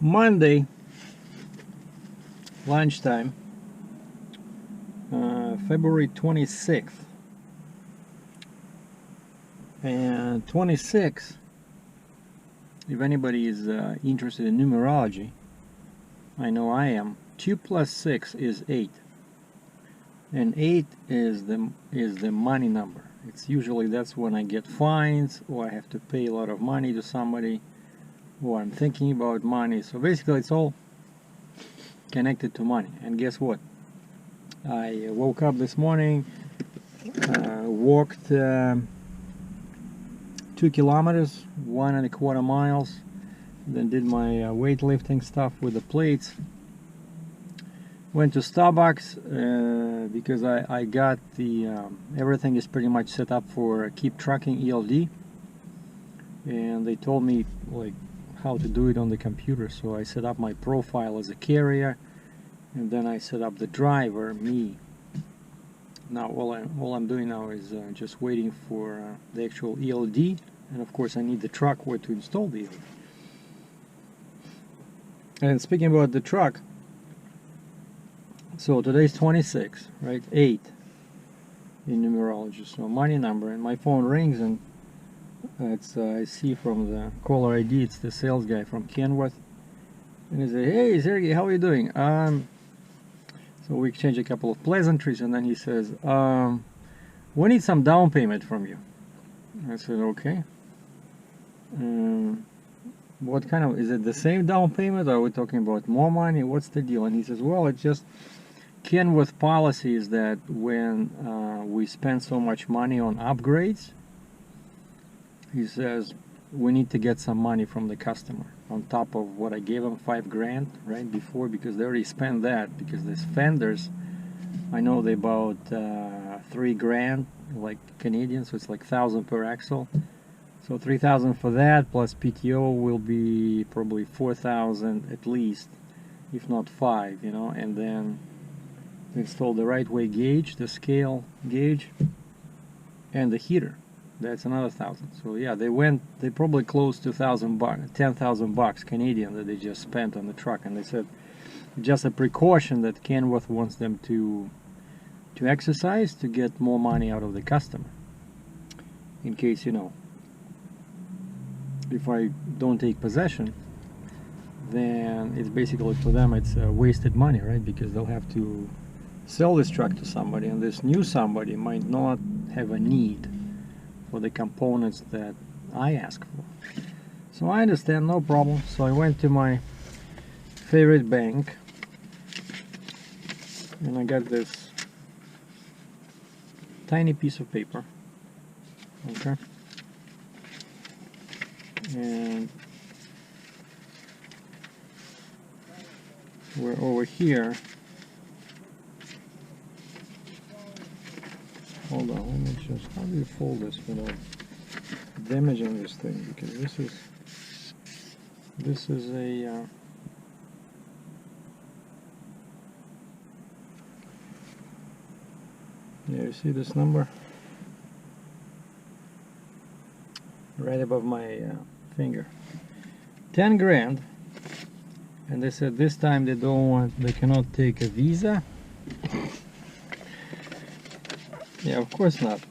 Monday lunchtime, February 26th, and 26, if anybody is interested in numerology, I know I am. 2 plus 6 is 8, and 8 is the money number. It's usually that's when I get fines, or I have to pay a lot of money to somebody, or I'm thinking about money. So basically it's all connected to money. And guess what? I woke up this morning, walked 2 kilometers, 1.25 miles, then did my weightlifting stuff with the plates. Went to Starbucks because I got the everything is pretty much set up for Keep Trucking ELD, and they told me like how to do it on the computer. So I set up my profile as a carrier, and then I set up the driver, me. Now all I'm doing now is just waiting for the actual ELD, and of course I need the truck where to install the ELD. And speaking about the truck, so today's 26, right? 8 in numerology, so money number, and my phone rings, and it's I see from the caller ID it's the sales guy from KENWORTH, and he said, "Hey Sergey, how are you doing?" So we exchange a couple of pleasantries, and then he says, "We need some down payment from you." I said, "Okay. What kind of, is it the same down payment, or are we talking about more money? What's the deal?" And he says, "Well, it's just KENWORTH policy is that when we spend so much money on upgrades," he says, "we need to get some money from the customer on top of what I gave them, 5 grand right before, because they already spent that, because these fenders, I know they bought 3 grand like Canadian, so it's like 1,000 per axle. So 3,000 for that, plus PTO will be probably 4,000 at least, if not 5, you know, and then install the right way gauge, the scale gauge, and the heater. That's another 1,000. So yeah, they probably close to 10,000 bucks Canadian that they just spent on the truck. And they said just a precaution that KENWORTH wants them to exercise to get more money out of the customer, in case, you know, if I don't take possession, then it's basically, for them it's wasted money, right? Because they'll have to sell this truck to somebody, and this new somebody might not have a need for the components that I ask for. So I understand, no problem. So I went to my favorite bank, and I got this tiny piece of paper, okay, and we're over here. Hold on, let me just, how do you fold this without damaging this thing? Because this is a yeah, you see this number right above my finger, 10 grand, and they said this time they cannot take a Visa. Yeah, of course not.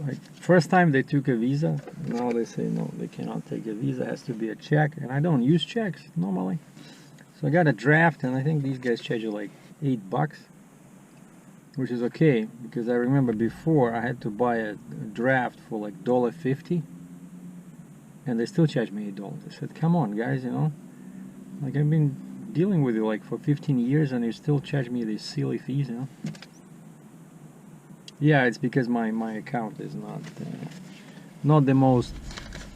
Like, first time they took a Visa, now they say no, they cannot take a Visa, it has to be a check, and I don't use checks normally. So I got a draft, and I think these guys charge you like $8, which is okay, because I remember before I had to buy a draft for like $1.50, and they still charge me $8. I said, come on guys, you know, like I've been dealing with you like for 15 years and you still charge me these silly fees, you know. Yeah, it's because my account is not the most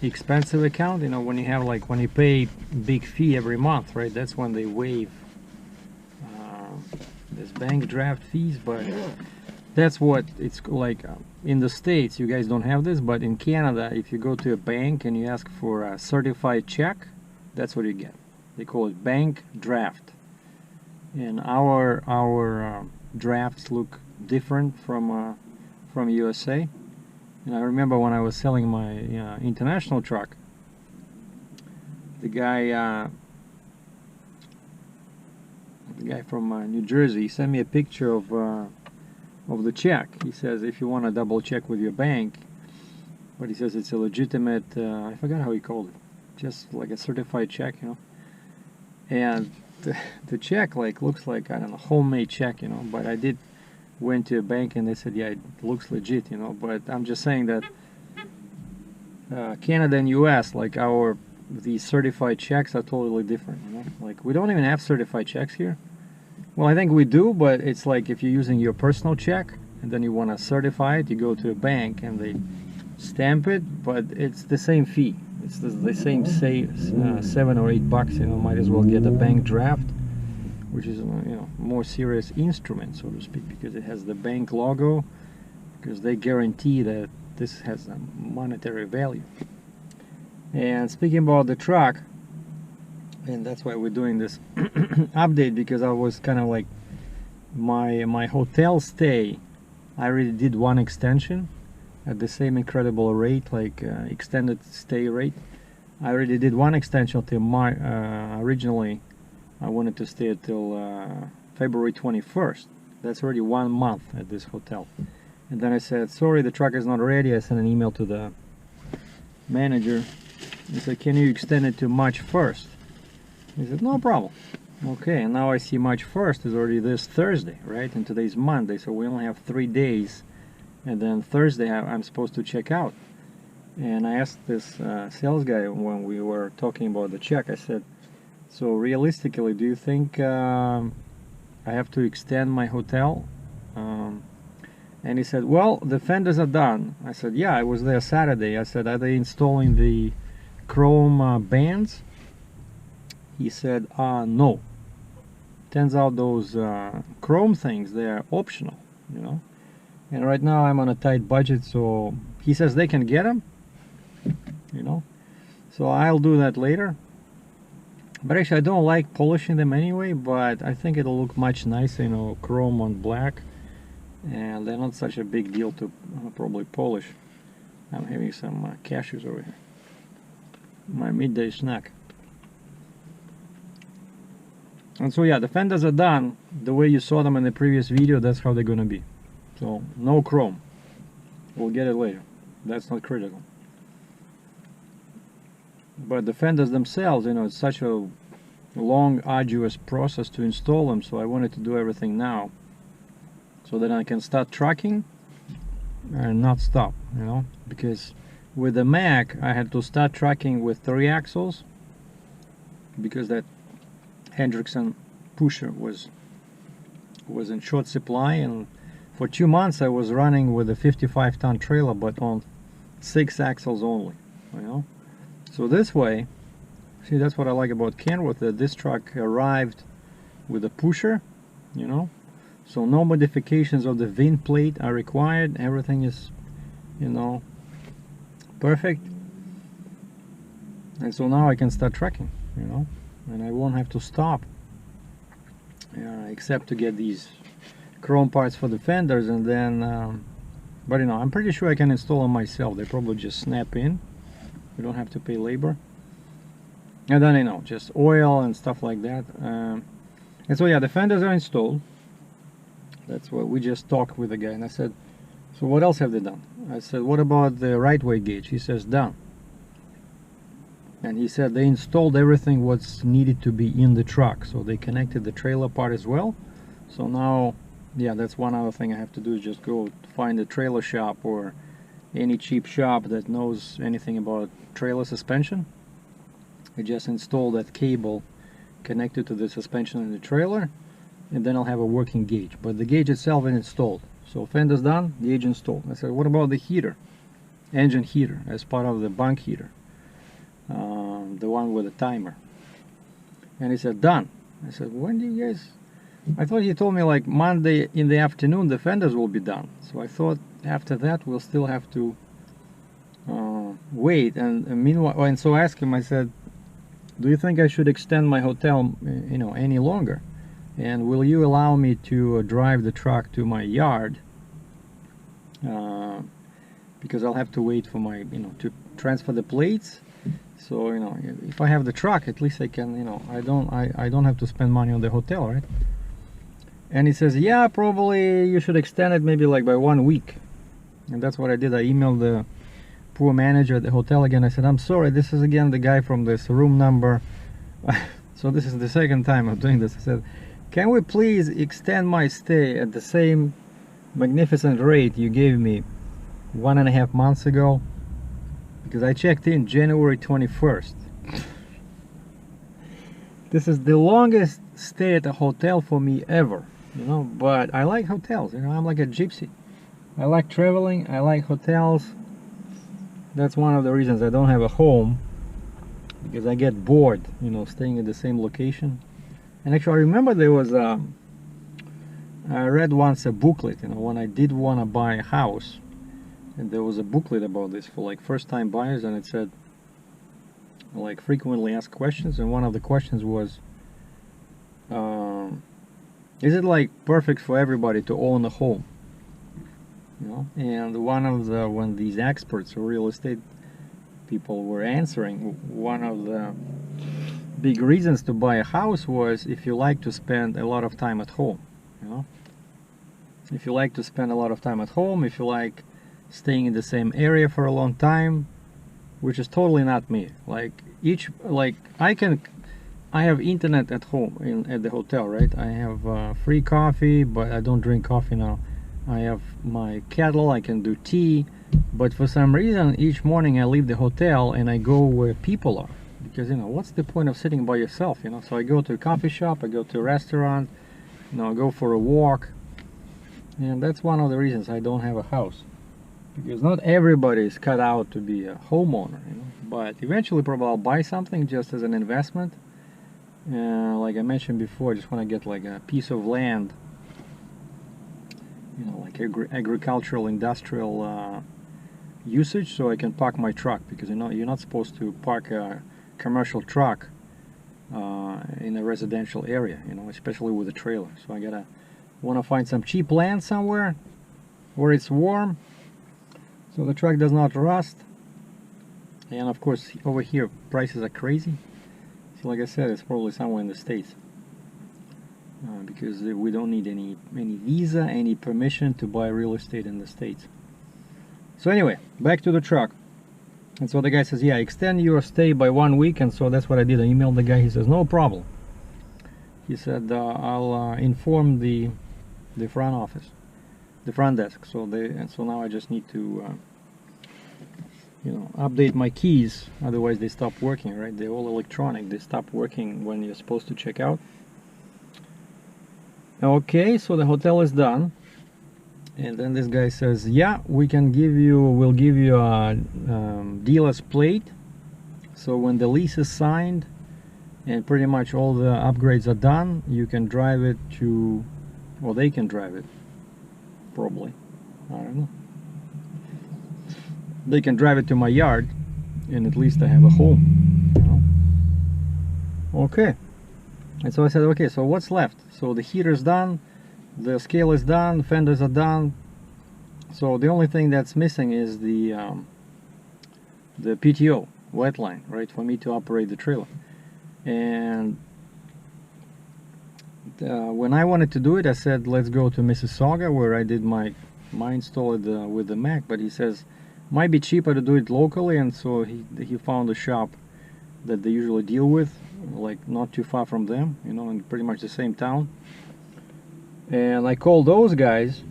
expensive account. You know, when you have like, when you pay big fee every month, right? That's when they waive this bank draft fees. But that's what it's like in the States. You guys don't have this, but in Canada, if you go to a bank and you ask for a certified check, that's what you get. They call it bank draft. And our drafts look different from USA. And I remember when I was selling my international truck, the guy the guy from New Jersey, he sent me a picture of the check. He says if you want to double check with your bank, but he says it's a legitimate, I forgot how he called it, just like a certified check, you know. And the check like looks like, I don't know, homemade check, you know. But I did went to a bank and they said, yeah, it looks legit, you know. But I'm just saying that Canada and US, like these certified checks are totally different, you know. Like we don't even have certified checks here. Well, I think we do, but it's like if you're using your personal check and then you want to certify it, you go to a bank and they stamp it, but it's the same fee. It's the same, say, $7 or $8, you know. Might as well get a bank draft, which is, you know, more serious instrument, so to speak, because it has the bank logo, because they guarantee that this has a monetary value. And speaking about the truck, and that's why we're doing this update, because I was kind of like my hotel stay, I already did one extension at the same incredible rate, like extended stay rate. I already did one extension till originally I wanted to stay until February 21st. That's already 1 month at this hotel. And then I said, sorry, the truck is not ready. I sent an email to the manager. He said, can you extend it to March 1st? He said, no problem. Okay, and now I see March 1st is already this Thursday, right? And today's Monday, so we only have 3 days. And then Thursday I'm supposed to check out. And I asked this sales guy when we were talking about the check, I said, so realistically, do you think I have to extend my hotel? And he said, well, the fenders are done. I said, yeah, I was there Saturday. I said, are they installing the chrome bands? He said, no. Turns out those chrome things, they're optional, you know. And right now I'm on a tight budget, so he says they can get them, you know. So I'll do that later. But actually I don't like polishing them anyway, but I think it'll look much nicer, you know, chrome on black. And they're not such a big deal to probably polish. I'm having some cashews over here. My midday snack. And so yeah, the fenders are done. The way you saw them in the previous video, that's how they're gonna be. So no chrome. We'll get it later. That's not critical. But the fenders themselves, you know, it's such a long, arduous process to install them, so I wanted to do everything now, so that I can start trucking and not stop, you know. Because with the Mac, I had to start trucking with 3 axles, because that Hendrickson pusher was in short supply, and for 2 months I was running with a 55-ton trailer, but on 6 axles only, you know. So this way, see, that's what I like about Kenworth, that this truck arrived with a pusher, you know. So no modifications of the VIN plate are required. Everything is, you know, perfect. And so now I can start trucking, you know, and I won't have to stop, except to get these chrome parts for the fenders. And then but you know, I'm pretty sure I can install them myself. They probably just snap in. You don't have to pay labor. And then, you know, just oil and stuff like that. And so yeah, the fenders are installed. That's what we just talked with the guy, and I said, so what else have they done? I said, what about the right-way gauge? He says, done. And he said they installed everything what's needed to be in the truck, so they connected the trailer part as well. So now, yeah, that's one other thing I have to do, is just go find a trailer shop or any cheap shop that knows anything about trailer suspension. I just install that cable connected to the suspension in the trailer, and then I'll have a working gauge. But the gauge itself is installed. So fender's done, gauge installed. I said, what about the heater? Engine heater, as part of the bunk heater. The one with a timer. And he said, done. I said, when do you guys... I thought he told me like Monday in the afternoon the fenders will be done. So I thought after that we'll still have to wait. And meanwhile, and so I asked him, I said, do you think I should extend my hotel, you know, any longer? And will you allow me to drive the truck to my yard because I'll have to wait for my, to transfer the plates. So, if I have the truck, at least I can, I don't have to spend money on the hotel, right? And he says, yeah, probably you should extend it maybe like by 1 week. And that's what I did. I emailed the poor manager at the hotel again. I said, I'm sorry, this is again the guy from this room number. So this is the second time I'm doing this. I said, can we please extend my stay at the same magnificent rate you gave me 1.5 months ago? Because I checked in January 21st. This is the longest stay at a hotel for me ever, but I like hotels. I'm like a gypsy. I like traveling, I like hotels. That's one of the reasons I don't have a home, because I get bored, staying at the same location. And actually, I remember there was I read once a booklet, when I did want to buy a house, and there was a booklet about this for like first-time buyers, and it said like frequently asked questions, and one of the questions was, is it like perfect for everybody to own a home? And when these experts or real estate people were answering, one of the big reasons to buy a house was if you like to spend a lot of time at home. If you like to spend a lot of time at home, if you like staying in the same area for a long time, which is totally not me. I have internet at home at the hotel, right? I have free coffee, but I don't drink coffee now. I have my kettle, I can do tea, but for some reason each morning I leave the hotel and I go where people are, because what's the point of sitting by yourself? So I go to a coffee shop, I go to a restaurant, I go for a walk. And that's one of the reasons I don't have a house, because not everybody is cut out to be a homeowner, but eventually probably I'll buy something just as an investment. Like I mentioned before, I just want to get like a piece of land, like agricultural, industrial usage, so I can park my truck, because you're not supposed to park a commercial truck in a residential area, especially with a trailer. So I want to find some cheap land somewhere where it's warm, so the truck does not rust. And of course over here prices are crazy, so like I said, it's probably somewhere in the States, because we don't need any visa, any permission to buy real estate in the States. So anyway, back to the truck. And so the guy says, yeah, extend your stay by 1 week. And so that's what I did. I emailed the guy. He says, no problem. He said, I'll inform the front office, the front desk. So now I just need to update my keys, otherwise they stop working, right? They're all electronic. They stop working when you're supposed to check out. Okay, so the hotel is done. And then this guy says, yeah, we'll give you a dealer's plate. So when the lease is signed and pretty much all the upgrades are done, you can drive it to, well, they can drive it, probably, I don't know. They can drive it to my yard, and at least I have a home, Okay. And so I said, okay, so what's left? So the heater's done, the scale is done, fenders are done. So the only thing that's missing is the PTO, wet line, right, for me to operate the trailer. And when I wanted to do it, I said, let's go to Mississauga, where I did my install with the Mac. But he says, might be cheaper to do it locally, and so he found a shop that they usually deal with, like not too far from them, in pretty much the same town. And I called those guys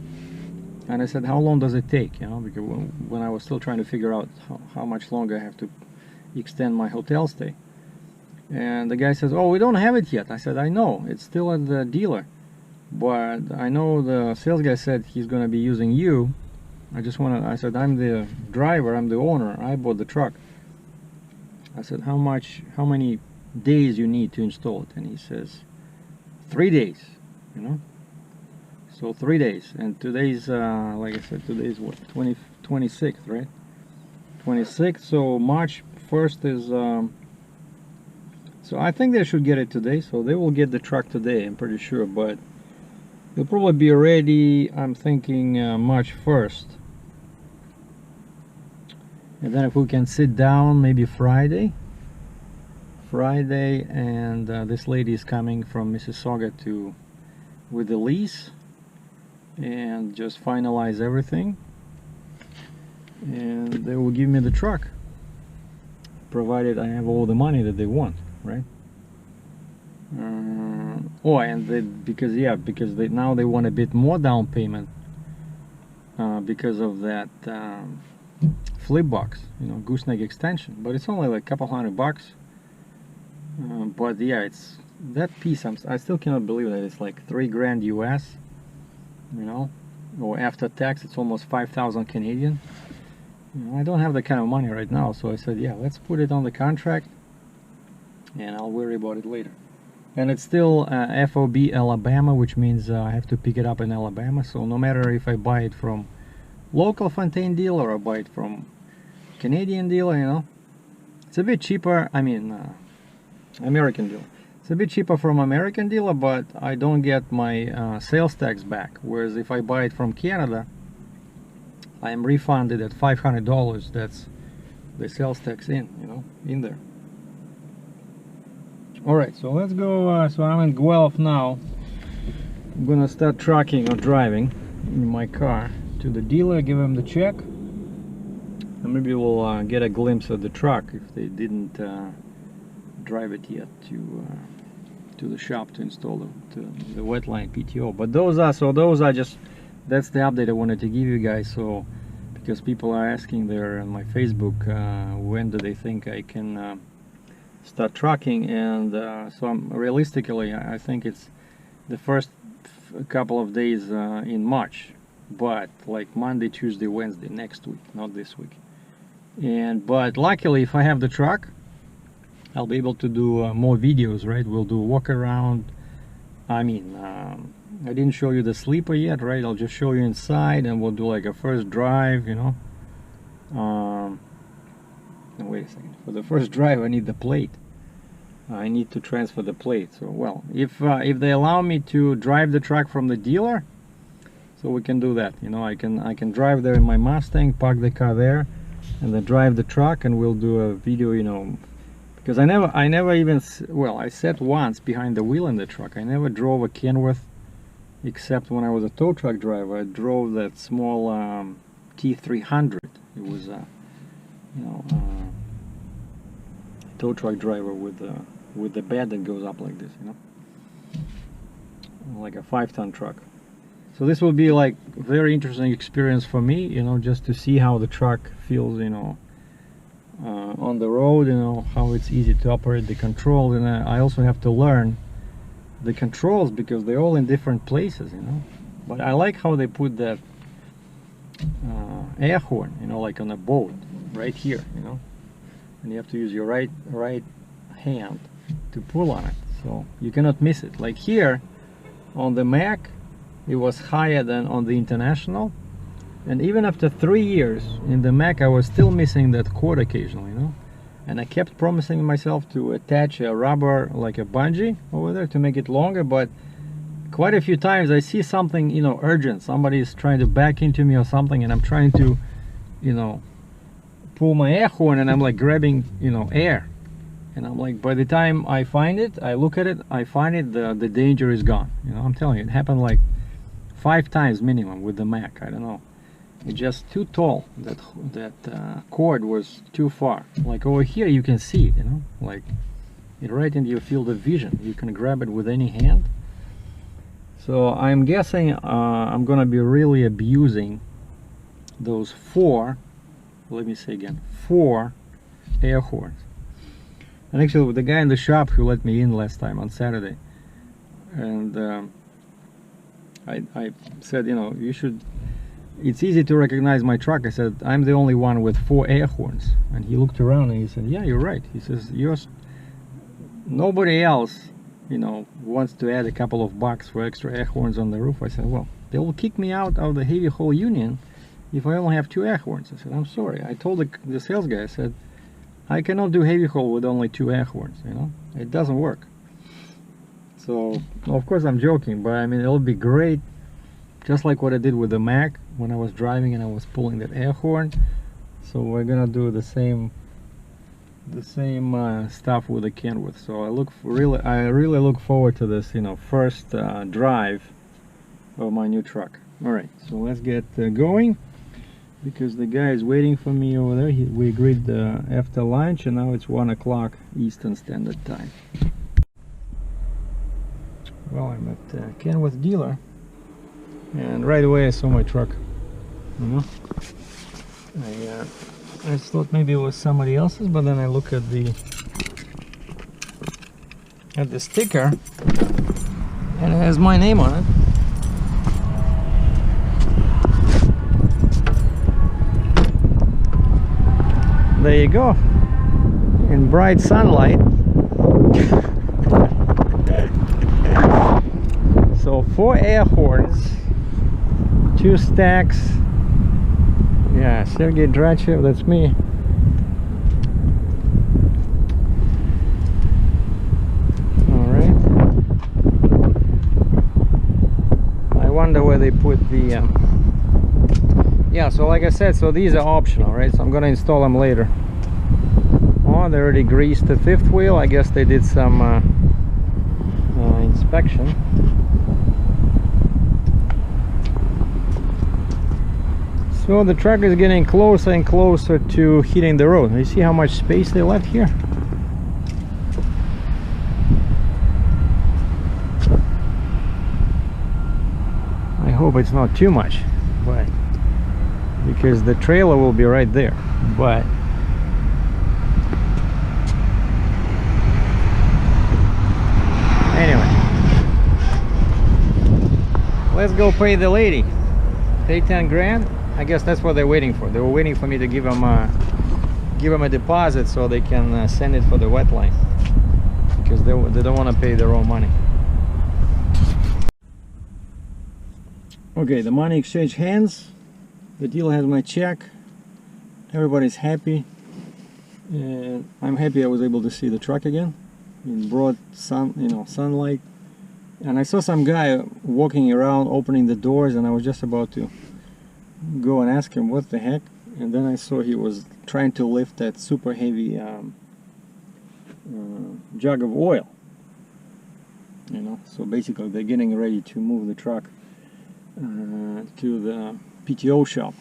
and I said, how long does it take? Because when I was still trying to figure out how much longer I have to extend my hotel stay. And the guy says, oh, we don't have it yet. I said, I know, it's still at the dealer, but I know the sales guy said he's going to be using you. I said, I'm the driver, I'm the owner, I bought the truck. I said, how many days you need to install it? And he says, 3 days, So 3 days. And today's, like I said, today's what, 26th, right? 26th, so March 1st is, so I think they should get it today, so they will get the truck today, I'm pretty sure, but it'll probably be ready, I'm thinking, March 1st. And then if we can sit down maybe Friday, and this lady is coming from Mississauga with the lease and just finalize everything, and they will give me the truck, provided I have all the money that they want, right? Oh, and because now they want a bit more down payment because of that flip box, gooseneck extension, but it's only like a couple $100. But yeah, it's that piece. I still cannot believe that it's like $3 grand US, or after tax it's almost 5,000 Canadian. I don't have that kind of money right now, so I said, yeah, let's put it on the contract, and I'll worry about it later. And it's still FOB Alabama, which means I have to pick it up in Alabama. So no matter if I buy it from local Fontaine dealer or I buy it from Canadian dealer, it's a bit cheaper. I mean, American dealer. It's a bit cheaper from American dealer, but I don't get my sales tax back. Whereas if I buy it from Canada, I am refunded at $500. That's the sales tax in there. Alright, so let's go. So I'm in Guelph now. I'm gonna start trucking or driving in my car to the dealer, give him the check, and maybe we'll get a glimpse of the truck if they didn't drive it yet to the shop to install the wetline PTO. But those are just, that's the update I wanted to give you guys. So because people are asking there on my Facebook, when do they think I can start trucking, and so realistically I think it's the first couple of days in March, but like Monday, Tuesday, Wednesday next week, not this week. But luckily, if I have the truck, I'll be able to do more videos, right? We'll do walk around. I mean, I didn't show you the sleeper yet, right? I'll just show you inside, and we'll do like a first drive, Now, wait a second. For the first drive, I need the plate. I need to transfer the plate. So, well, if they allow me to drive the truck from the dealer, so we can do that. I can drive there in my Mustang, park the car there, and then drive the truck, and we'll do a video. Because I never even, well, I sat once behind the wheel in the truck. I never drove a Kenworth, except when I was a tow truck driver. I drove that small T300. It was tow truck driver with the bed that goes up like this, like a 5-ton truck. So this will be like a very interesting experience for me, just to see how the truck feels, on the road, how it's easy to operate the control. And I also have to learn the controls because they're all in different places, But I like how they put that air horn, like on a boat, right here, and you have to use your right hand to pull on it, so you cannot miss it. Like here on the Mac, it was higher than on the International, and even after 3 years in the Mac, I was still missing that cord occasionally, and I kept promising myself to attach a rubber, like a bungee over there, to make it longer. But quite a few times I see something urgent, somebody is trying to back into me or something, and I'm trying to pull my air horn, and I'm like grabbing air, and I'm like, by the time I find it, I look at it, I find it, the danger is gone. I'm telling you, it happened like 5 times minimum with the Mac. I don't know, it's just too tall. That cord was too far. Like over here you can see it, like it right into your field of vision. You can grab it with any hand. So I'm guessing I'm gonna be really abusing those 4, let me say again, 4 air horns. And actually, the guy in the shop who let me in last time on Saturday, and I said, you should, it's easy to recognize my truck. I said, I'm the only one with 4 air horns. And he looked around and he said, yeah, you're right. He says, nobody else wants to add a couple of bucks for extra air horns on the roof. I said, well, they will kick me out of the heavy haul union if I only have 2 air horns. I said, I'm sorry. I told the sales guy, I said, I cannot do heavy haul with only 2 air horns, it doesn't work. So, of course I'm joking, but I mean, it'll be great, just like what I did with the Mac when I was driving and I was pulling that air horn. So we're gonna do the same stuff with the Kenworth. So I really look forward to this, you know, first drive of my new truck. All right, so let's get going, because the guy is waiting for me over there. We agreed after lunch, and now it's 1 o'clock Eastern Standard Time. Well, I'm at Kenworth dealer, and right away I saw my truck. I thought maybe it was somebody else's, but then I look at the sticker, and it has my name on it. There you go, in bright sunlight. So 4 air horns, 2 stacks. Yeah, SERGEI DRATCHEV, that's me. Alright. I wonder where they put the... Yeah, so like I said, so these are optional, right? So I'm gonna install them later. Oh, they already greased the 5th wheel. I guess they did some inspection. So the truck is getting closer and closer to hitting the road. You see how much space they left here? I hope it's not too much, but because the trailer will be right there. But anyway, let's go pay the lady. Pay 10 grand. I guess that's what they're waiting for. They were waiting for me to give them a deposit so they can send it for the wet line, because they don't want to pay their own money. Okay, the money exchanged hands. The dealer has my check. Everybody's happy, and I'm happy I was able to see the truck again in broad sun, you know, sunlight. And I saw some guy walking around opening the doors, and I was just about to go and ask him what the heck, and then I saw he was trying to lift that super heavy jug of oil, you know. So basically they're getting ready to move the truck to the PTO shop,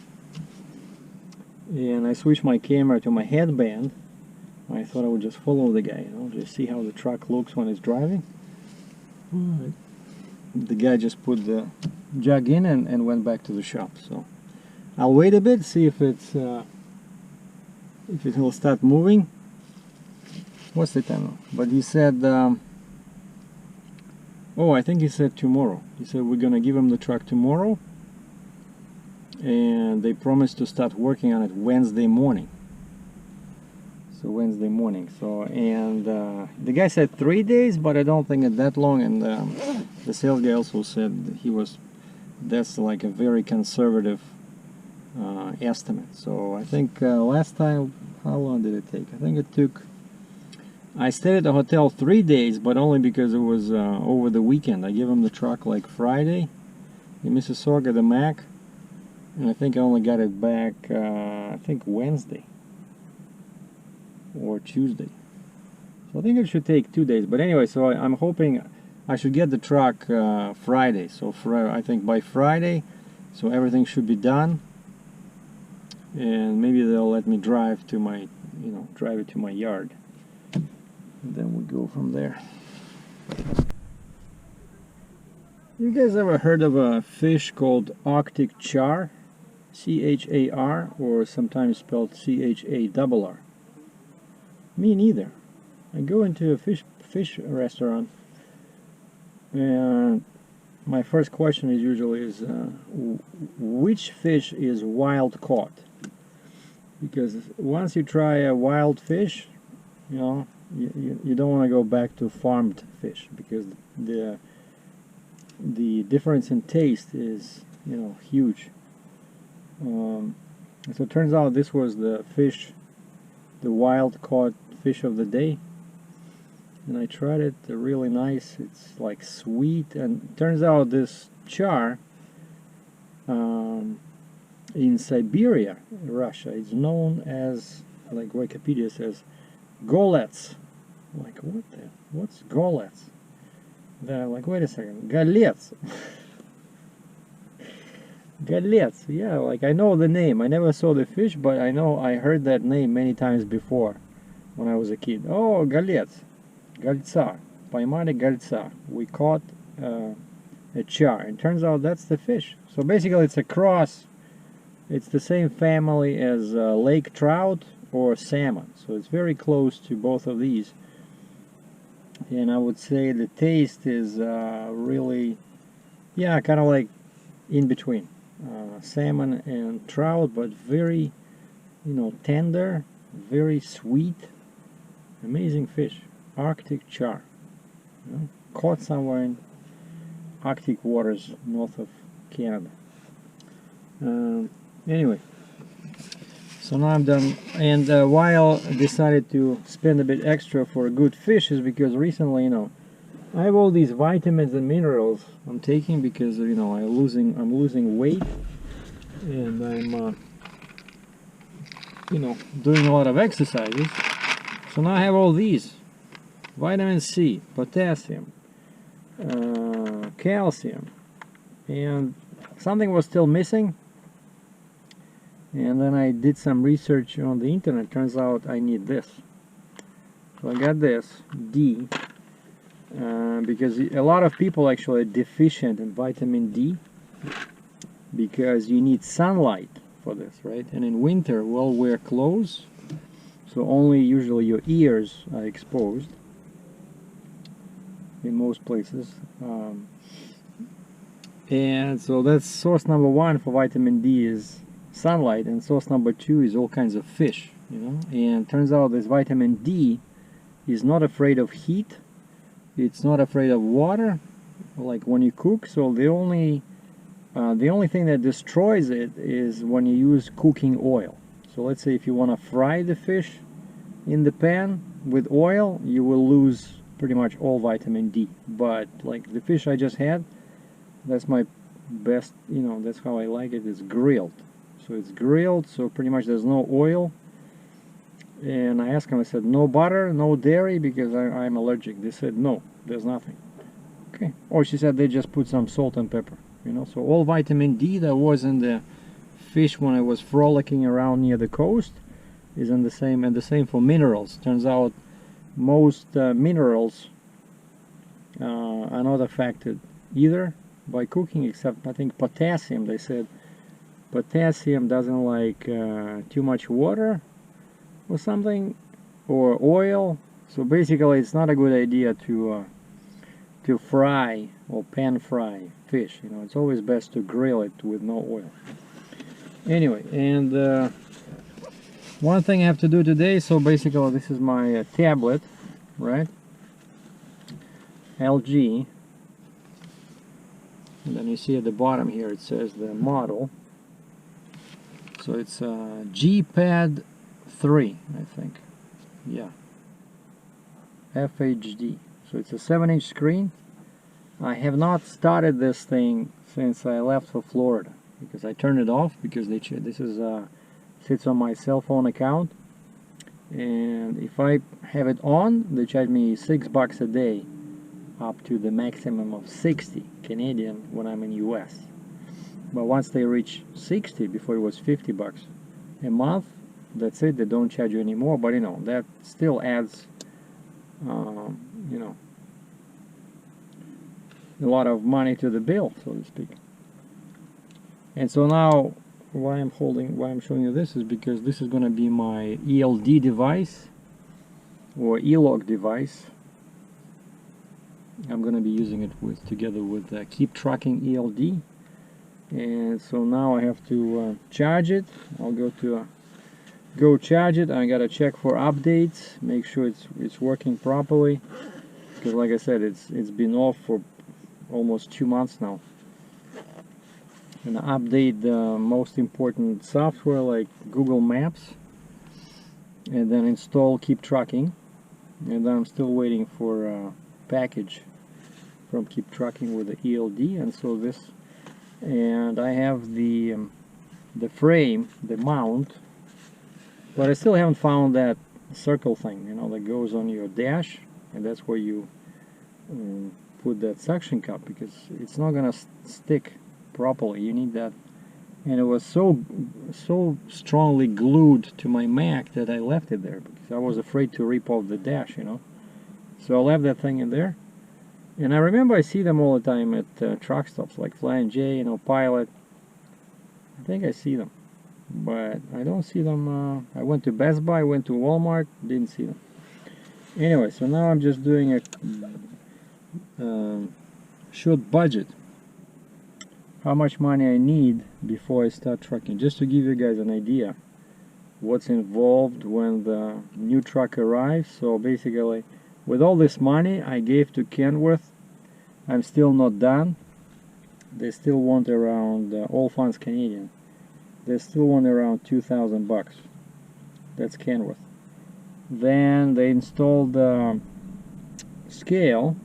and I switched my camera to my headband. I thought I would just follow the guy, you know, just see how the truck looks when it's driving. The guy just put the jug in and went back to the shop. So I'll wait a bit, see if it will start moving. What's the time now? But he said, oh, I think he said tomorrow. He said we're gonna give him the truck tomorrow, and they promised to start working on it Wednesday morning. So Wednesday morning. So, and the guy said 3 days, but I don't think it's that long. And the sales guy also said that's like a very conservative estimate. So I think last time, how long did it take? I think it took, I stayed at the hotel 3 days, but only because it was over the weekend. I gave him the truck like Friday in Mississauga, the Mac, and I think I only got it back I think Wednesday or Tuesday. So I think it should take 2 days. But anyway, so I'm hoping I should get the truck Friday. So I think by Friday, so everything should be done, and maybe they'll let me drive to my, you know, drive it to my yard, and then we go from there. You guys ever heard of a fish called Arctic char? C-H-A-R, or sometimes spelled C-H-A-R-R. Me neither. I go into a fish restaurant, and my first question is usually which fish is wild caught? Because once you try a wild fish, you know, you don't want to go back to farmed fish, because the difference in taste is, you know, huge. So it turns out this was the wild caught fish of the day, and I tried it. Really nice. It's like sweet, and it turns out this char in Siberia, Russia. It's known as, like Wikipedia says, golets. Like, what's golets? They're like, wait a second, galets. Galets, yeah, like I know the name. I never saw the fish, but I know I heard that name many times before when I was a kid. Oh, galets. Гольца. Поймали гольца. We caught a char. And turns out that's the fish. So basically it's a cross. It's the same family as lake trout or salmon. So it's very close to both of these. And I would say the taste is really, yeah, kind of like in between. Salmon and trout, but very, tender, very sweet. Amazing fish. Arctic char. Caught somewhere in Arctic waters north of Canada. Anyway, so now I'm done. And why I decided to spend a bit extra for good fish is because recently, I have all these vitamins and minerals I'm taking because I'm losing weight, and I'm doing a lot of exercises. So now I have all these: vitamin C, potassium, calcium, and something was still missing. And then I did some research on the internet. Turns out I need this. So I got this D. Because a lot of people actually are deficient in vitamin D because you need sunlight for this, right? And in winter we'll wear clothes, so only usually your ears are exposed in most places, and so that's source number one for vitamin D is sunlight, and source number two is all kinds of fish, and turns out this vitamin D is not afraid of heat. It's not afraid of water, like when you cook. So the only thing that destroys it is when you use cooking oil. So let's say if you want to fry the fish in the pan with oil, you will lose pretty much all vitamin D. But like the fish I just had, that's my best, that's how I like it. It's grilled. So it's grilled, so pretty much there's no oil. And I asked him, I said, no butter, no dairy, because I'm allergic. They said, no, there's nothing. Okay. Or she said they just put some salt and pepper, So all vitamin D that was in the fish when I was frolicking around near the coast is in the same, and the same for minerals. Turns out most minerals are not affected either by cooking, except I think potassium. They said potassium doesn't like too much water or something, or oil. So basically it's not a good idea to fry or pan fry fish. It's always best to grill it with no oil. Anyway, and one thing I have to do today, so basically this is my tablet, right? LG, and then you see at the bottom here it says the model. So it's G-Pad 3, I think. Yeah. FHD. So it's a 7-inch screen. I have not started this thing since I left for Florida because I turned it off because this is sits on my cell phone account, and if I have it on, they charge me $6 a day, up to the maximum of 60 Canadian when I'm in US. But once they reach 60, before it was $50 a month, that's it. They don't charge you anymore. But that still adds a lot of money to the bill, so to speak. And so now why I'm showing you this is because this is going to be my ELD device or E-log device. I'm going to be using it together with Keep Tracking ELD. And so now I have to charge it. I'll go charge it. I gotta check for updates, make sure it's working properly, because like I said, it's been off for almost 2 months now. And update the most important software like Google Maps, and then install Keep Tracking. And then I'm still waiting for a package from Keep Tracking with the ELD. And so this, and I have the the frame, the mount, but I still haven't found that circle thing, you know, that goes on your dash, and that's where you put that suction cup, because it's not gonna stick properly. You need that, and it was so strongly glued to my Mac that I left it there because I was afraid to rip off the dash, you know. So I left that thing in there, and I remember I see them all the time at truck stops like Flying J, you know, Pilot. I think I see them, but I don't see them. I went to Best Buy, went to Walmart, didn't see them. Anyway, so now I'm just doing a short budget. How much money I need before I start trucking, just to give you guys an idea what's involved when the new truck arrives. So basically, with all this money I gave to Kenworth, I'm still not done. They still want around, all funds Canadian, they still want around 2,000 bucks. That's Kenworth. Then they installed the scale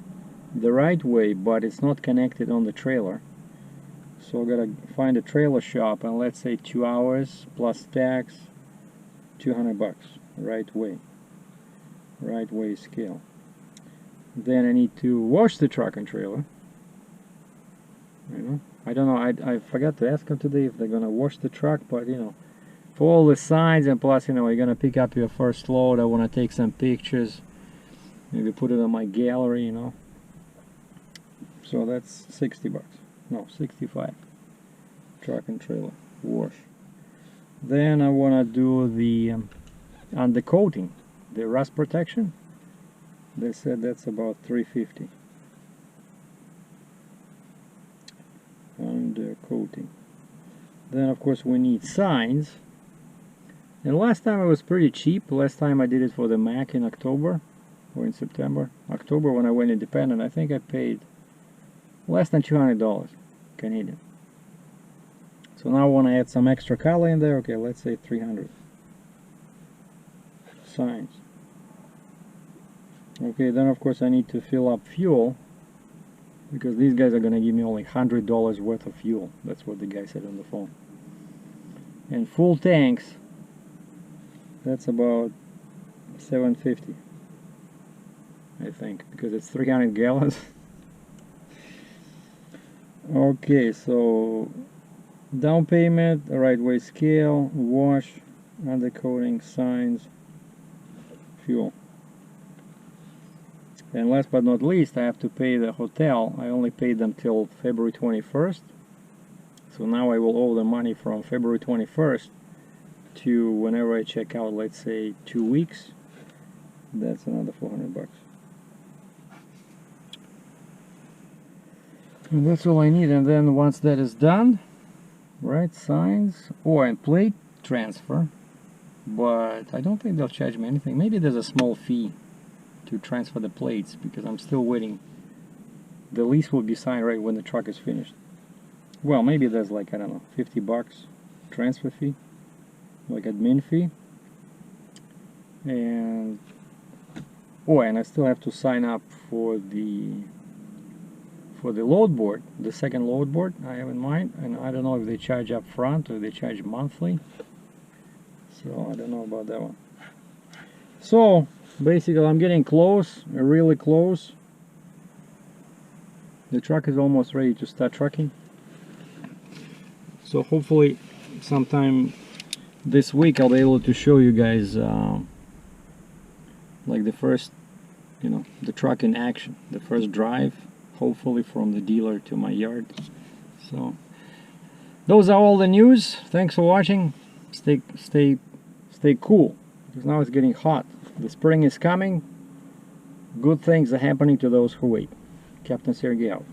the right way, but it's not connected on the trailer. So I gotta find a trailer shop, and let's say 2 hours plus tax, 200 bucks. Right way scale. Then I need to wash the truck and trailer. You know, I don't know, I forgot to ask them today if they're gonna wash the truck, but you know, for all the signs, and plus, you know, you're gonna pick up your first load, I wanna take some pictures, maybe put it on my gallery, you know. So that's 60 bucks. No, 65. Truck and trailer wash. Then I wanna do the undercoating, the rust protection. They said that's about $350. Undercoating. Then of course we need signs. And last time it was pretty cheap. Last time I did it for the Mac in October or in September. October when I went independent, I think I paid less than $200 Canadian. So now I want to add some extra color in there. Okay, let's say 300 signs. Okay, then of course I need to fill up fuel, because these guys are gonna give me only $100 worth of fuel. That's what the guy said on the phone. And full tanks, that's about $750, I think, because it's 300 gallons. Okay, so down payment, right way scale, wash, undercoating, signs, fuel. And last but not least, I have to pay the hotel. I only paid them till February 21st. So now I will owe the money from February 21st to whenever I check out, let's say 2 weeks. That's another 400 bucks. And that's all I need. And then once that is done, right, signs, and plate transfer. But I don't think they'll charge me anything. Maybe there's a small fee to transfer the plates, because I'm still waiting. The lease will be signed right when the truck is finished. Well, maybe there's like, I don't know, 50 bucks transfer fee, like admin fee. And and I still have to sign up for the load board, the second load board I have in mind, and I don't know if they charge up front or they charge monthly. So I don't know about that one. So basically I'm getting close, really close. The truck is almost ready to start trucking. So hopefully sometime this week I'll be able to show you guys like the first, you know, the truck in action, the first drive, hopefully from the dealer to my yard. So those are all the news. Thanks for watching. Stay cool, because now it's getting hot. The spring is coming. Good things are happening to those who wait. Captain Sergei out.